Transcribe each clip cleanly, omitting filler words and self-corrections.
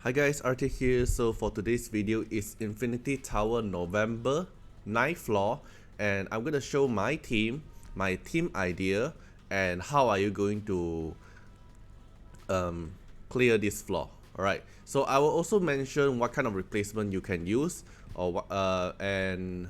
Hi guys, Artiar here. So for today's video is Infinity Tower November 9th floor, and I'm gonna show my team idea, and how are you going to clear this floor. Alright, so I will also mention what kind of replacement you can use, or and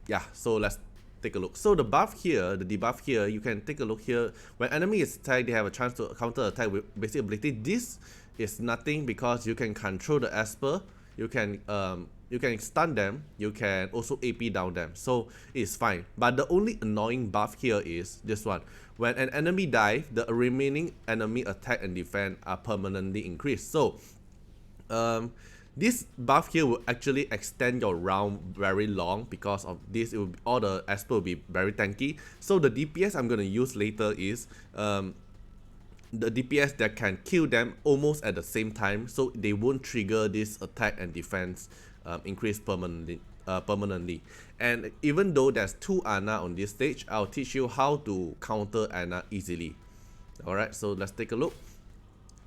yeah, so let's take a look. So the buff here, the debuff here, you can take a look here. When enemy is attacked, they have a chance to counter attack with basic ability. This is nothing because you can control the Esper, you can stun them, you can also AP down them, so it's fine. But the only annoying buff here is this one. When an enemy dies, the remaining enemy attack and defense are permanently increased. So this buff here will actually extend your round very long. Because of this, it will be, all the Esper will be very tanky. So the DPS I'm going to use later is the DPS that can kill them almost at the same time, so they won't trigger this attack and defense increase permanently. And even though there's 2 Ana on this stage, I'll teach you how to counter Ana easily. Alright, so let's take a look.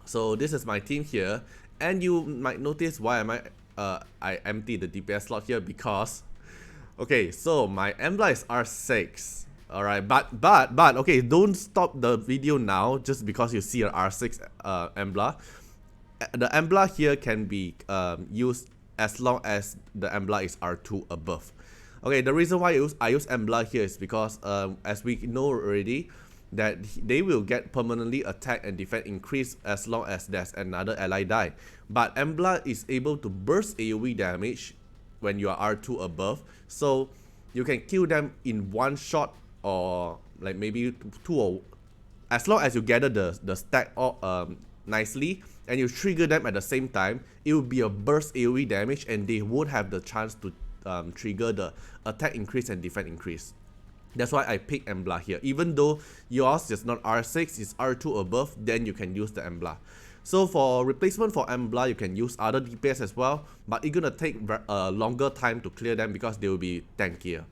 So this is my team here, and you might notice why I empty the DPS slot here, because okay, so my embla is R6. Alright, but okay, don't stop the video now just because you see an R6 embla. The embla here can be used as long as the embla is R2 above. Okay, the reason why I use embla here is because as we know already, that they will get permanently attack and defense increase as long as there's another ally die. But embla is able to burst AoE damage when you are R2 above, so you can kill them in one shot, or like maybe 2, or as long as you gather the stack nicely and you trigger them at the same time, it will be a burst AoE damage and they won't have the chance to trigger the attack increase and defense increase. That's why I pick embla here. Even though yours is not R6, it's R2 above, then you can use the embla. So for replacement for embla, you can use other DPS as well, but it's gonna take a longer time to clear them because they will be tankier.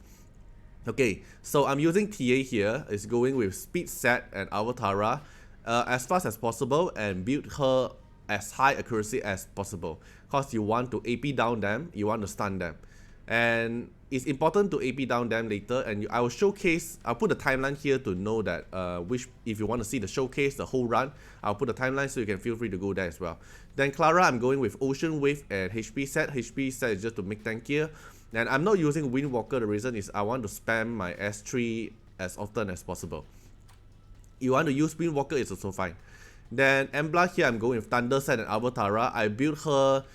Okay, so I'm using TA here. It's going with speed set and Avatara as fast as possible, and build her as high accuracy as possible, because you want to AP down them, you want to stun them. And it's important to AP down them later, and I will showcase, I'll put the timeline here to know that if you want to see the showcase, the whole run, I'll put the timeline so you can feel free to go there as well. Then Clara, I'm going with Ocean Wave and HP set. HP set is just to make tankier. And I'm not using Windwalker, the reason is I want to spam my S3 as often as possible. You want to use Windwalker, it's also fine. Then embla here, I'm going with Thunder set and Avatara. I built her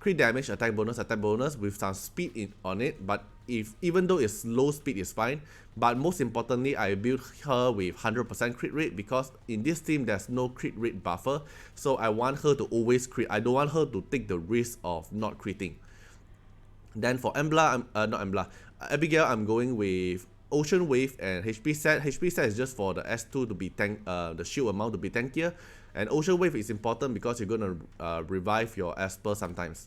crit damage, attack bonus with some speed on it, but even though it's low speed, is fine. But most importantly, I built her with 100% crit rate, because in this team there's no crit rate buffer, so I want her to always crit. I don't want her to take the risk of not critting. Then for embla, Abigail, I'm going with Ocean Wave and HP set. HP set is just for the S2 to be the shield amount to be tankier. And Ocean Wave is important because you're going to revive your Esper sometimes.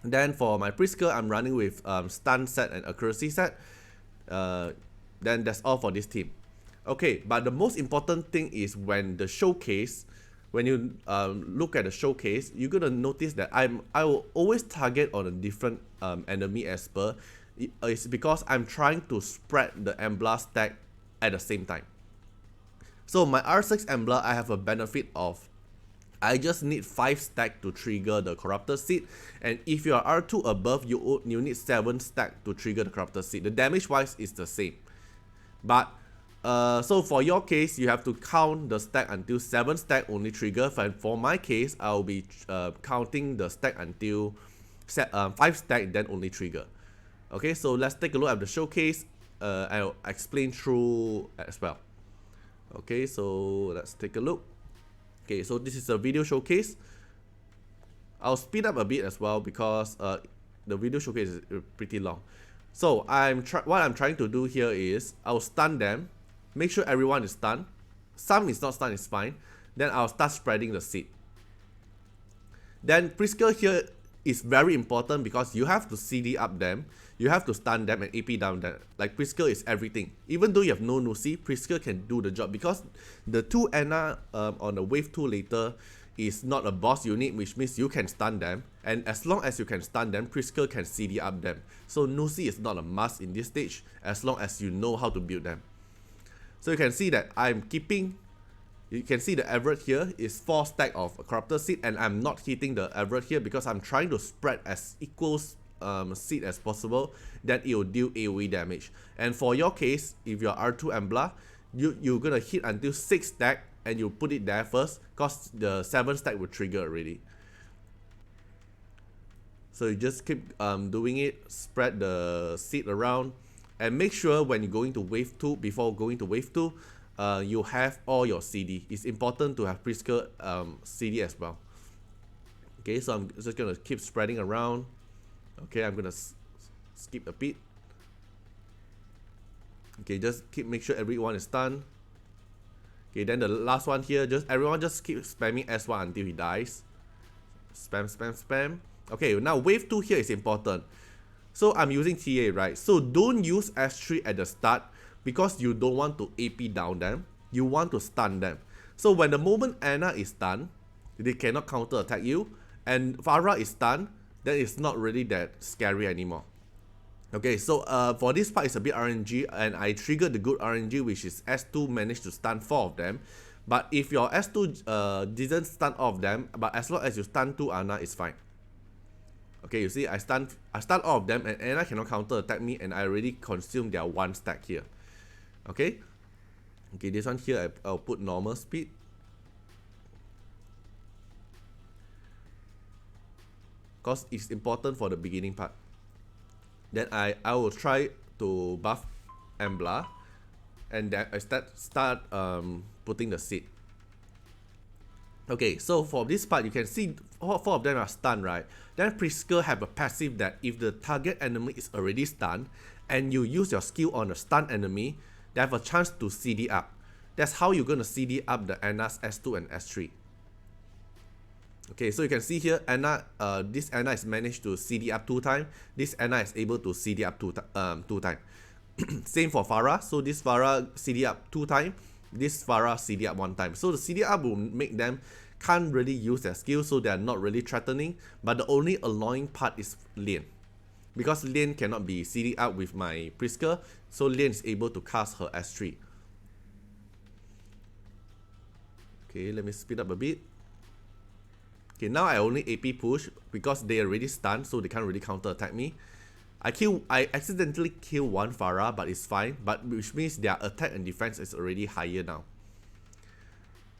Then for my Prisker, I'm running with stun set and accuracy set. Then that's all for this team. Okay, but the most important thing is when you look at the showcase, you're gonna notice that I will always target on a different enemy Esper. It's because I'm trying to spread the embla stack at the same time. So my R6 embla, I have a benefit of I just need 5 stack to trigger the Corruptor Seed, and if you are R2 above, you need 7 stack to trigger the Corruptor Seed. The damage wise is the same, but so for your case, you have to count the stack until 7 stack only trigger. And for my case, I'll be counting the stack until 5 stack, then only trigger. Okay, so let's take a look at the showcase. I'll explain through as well. Okay, so let's take a look. Okay, so this is a video showcase. I'll speed up a bit as well because the video showcase is pretty long. So what I'm trying to do here is I'll stun them, make sure everyone is stunned. Some is not stunned, is fine. Then I'll start spreading the seed. Then Prisker here is very important because you have to CD up them, you have to stun them and AP down them. Like Prisker is everything. Even though you have no Nusi, Prisker can do the job because the 2 Ana on the wave 2 later is not a boss unit, which means you can stun them, and as long as you can stun them, Prisker can CD up them. So Nusi is not a must in this stage, as long as you know how to build them. So you can see that I'm keeping, you can see the average here is 4 stack of corruptor seed, and I'm not hitting the average here because I'm trying to spread as equal seed as possible, that it will deal AoE damage. And for your case, if you're R2 embla, you're gonna hit until 6 stack and you put it there first, because the 7 stack will trigger already. So you just keep doing it, spread the seed around, and make sure when you're going to wave 2, before going to wave 2, you have all your CD. It's important to have Prisker CD as well. Okay, so I'm just gonna keep spreading around. Okay, I'm gonna skip a bit. Okay, just make sure everyone is stunned. Okay, then the last one here, everyone just keep spamming S1 until he dies. Spam, spam, spam. Okay, now wave 2 here is important. So I'm using TA, right? So don't use S3 at the start because you don't want to AP down them. You want to stun them. So when the moment Anna is stunned, they cannot counter attack you, and Farah is stunned, then it's not really that scary anymore. Okay, so for this part it's a bit RNG, and I triggered the good RNG, which is S2 managed to stun 4 of them. But if your S2 didn't stun all of them, but as long as you stun 2 Anna, it's fine. Okay, you see, I stun all of them, and Anna cannot counter attack me, and I already consumed their 1 stack here. Okay, this one here I'll put normal speed. Because it's important for the beginning part. Then I will try to buff Embla, and then I start putting the seed. Okay, so for this part you can see 4 of them are stunned, right? Then Prisker have a passive that if the target enemy is already stunned and you use your skill on a stunned enemy, they have a chance to CD up. That's how you're gonna CD up the Anna's S2 and S3. Okay, so you can see here, Anna, this Anna is managed to CD up 2 times. This Anna is able to CD up 2 times. Same for Farah. So this Farah CD up 2 times. This Farah CD up 1 time. So the CD up will make them can't really use their skill, so they are not really threatening. But the only annoying part is Lian, because Lian cannot be CD up with my Prisker, so Lian is able to cast her S3. Okay, let me speed up a bit. Okay, now I only AP push because they already stunned, so they can't really counter attack me. I accidentally kill 1 Farah, but it's fine, but which means their attack and defense is already higher now.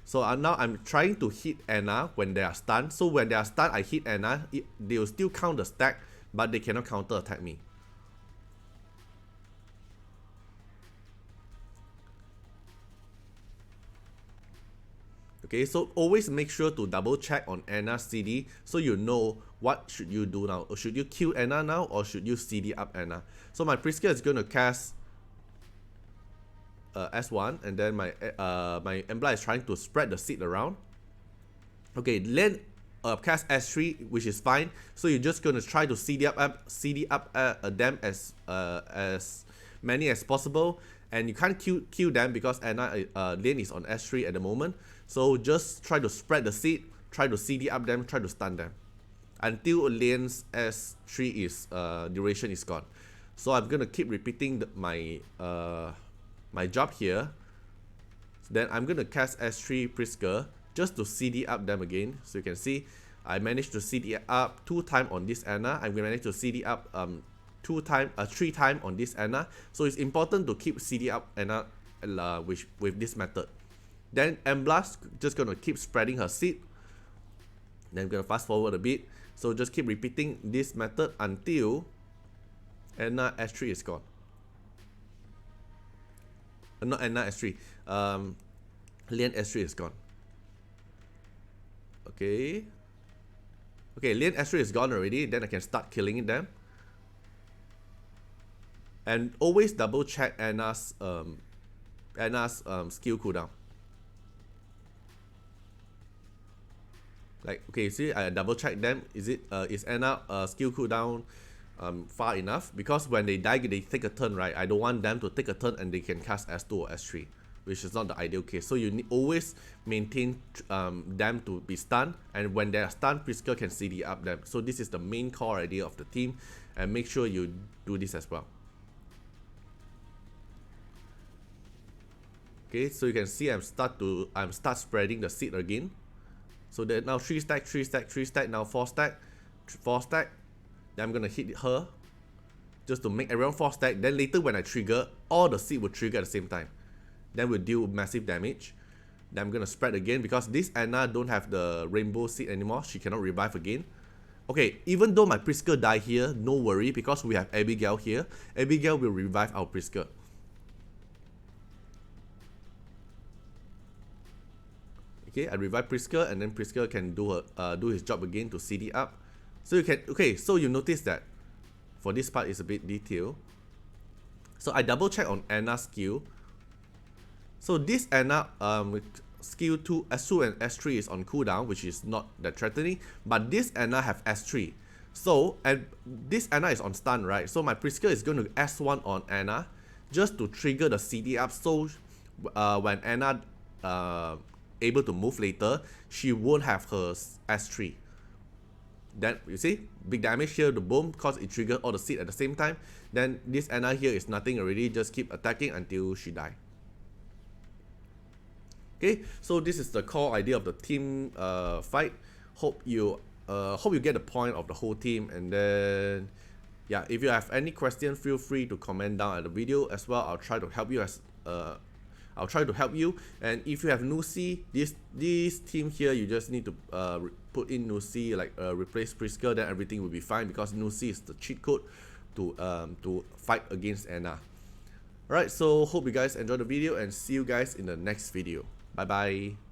So now I'm trying to hit Anna when they are stunned. So when they are stunned, I hit Anna, they will still count the stack, but they cannot counter attack me. Okay, so always make sure to double check on Anna's CD, so you know what should you do now. Or should you kill Anna now, or should you CD up Anna? So my Prisker is going to cast S1, and then my Embla is trying to spread the seed around. Okay, then cast S3, which is fine. So you're just going to try to CD up them as many as possible, and you can't kill them because Anna Lane is on S3 at the moment. So just try to spread the seed, try to CD up them, try to stun them until Lane's S3 is duration is gone. So I'm gonna keep repeating my job here. Then I'm gonna cast S3 Prisker just to CD up them again. So you can see I managed to CD up 2 times on this Anna. I'm gonna manage to CD up 3 times on this Anna. So it's important to keep CD up Anna with this method. Then Embla's just gonna keep spreading her seed. Then I'm gonna fast forward a bit. So just keep repeating this method until Anna S3 is gone. Not Anna S3. Lian S3 is gone. Okay. Okay, Lian S3 is gone already. Then I can start killing them. And always double check Anna's skill cooldown. Like, okay, see, I double check them. Is Anna skill cooldown far enough? Because when they die, they take a turn, right? I don't want them to take a turn and they can cast S2 or S3. which is not the ideal case. So you always maintain them to be stunned, and when they are stunned, Prisker can CD up them. So this is the main core idea of the team, and make sure you do this as well. Okay, so you can see I'm start spreading the seed again. So that now 3 stack, 3 stack, 3 stack, now 4 stack, 4 stack. Then I'm gonna hit her just to make everyone 4 stack. Then later when I trigger, all the seed will trigger at the same time. Then we'll deal massive damage. Then I'm gonna spread again because this Anna don't have the rainbow seed anymore. She cannot revive again. Okay, even though my Prisker die here, no worry because we have Abigail here. Abigail will revive our Prisker. Okay, I revive Prisker, and then Prisker can do his job again to CD up. So you can, okay, so you notice that for this part is a bit detailed. So I double check on Anna's skill. So this Anna skill 2, S2 and S3 is on cooldown, which is not that threatening, but this Anna have S3. So, and this Anna is on stun, right? So my Prisker is going to S1 on Anna just to trigger the CD up, so when Anna able to move later, she won't have her S3. Then you see, big damage here, the boom, cause it triggered all the seed at the same time. Then this Anna here is nothing already, just keep attacking until she die. Okay, so this is the core idea of the team fight. Hope you get the point of the whole team. And then yeah, if you have any question, feel free to comment down at the video as well. I'll try to help you And if you have Nusi, this team here, you just need to put in Nusi, like replace Prisker, then everything will be fine because Nusi is the cheat code to fight against Anna. Alright, so hope you guys enjoyed the video and see you guys in the next video. Bye bye.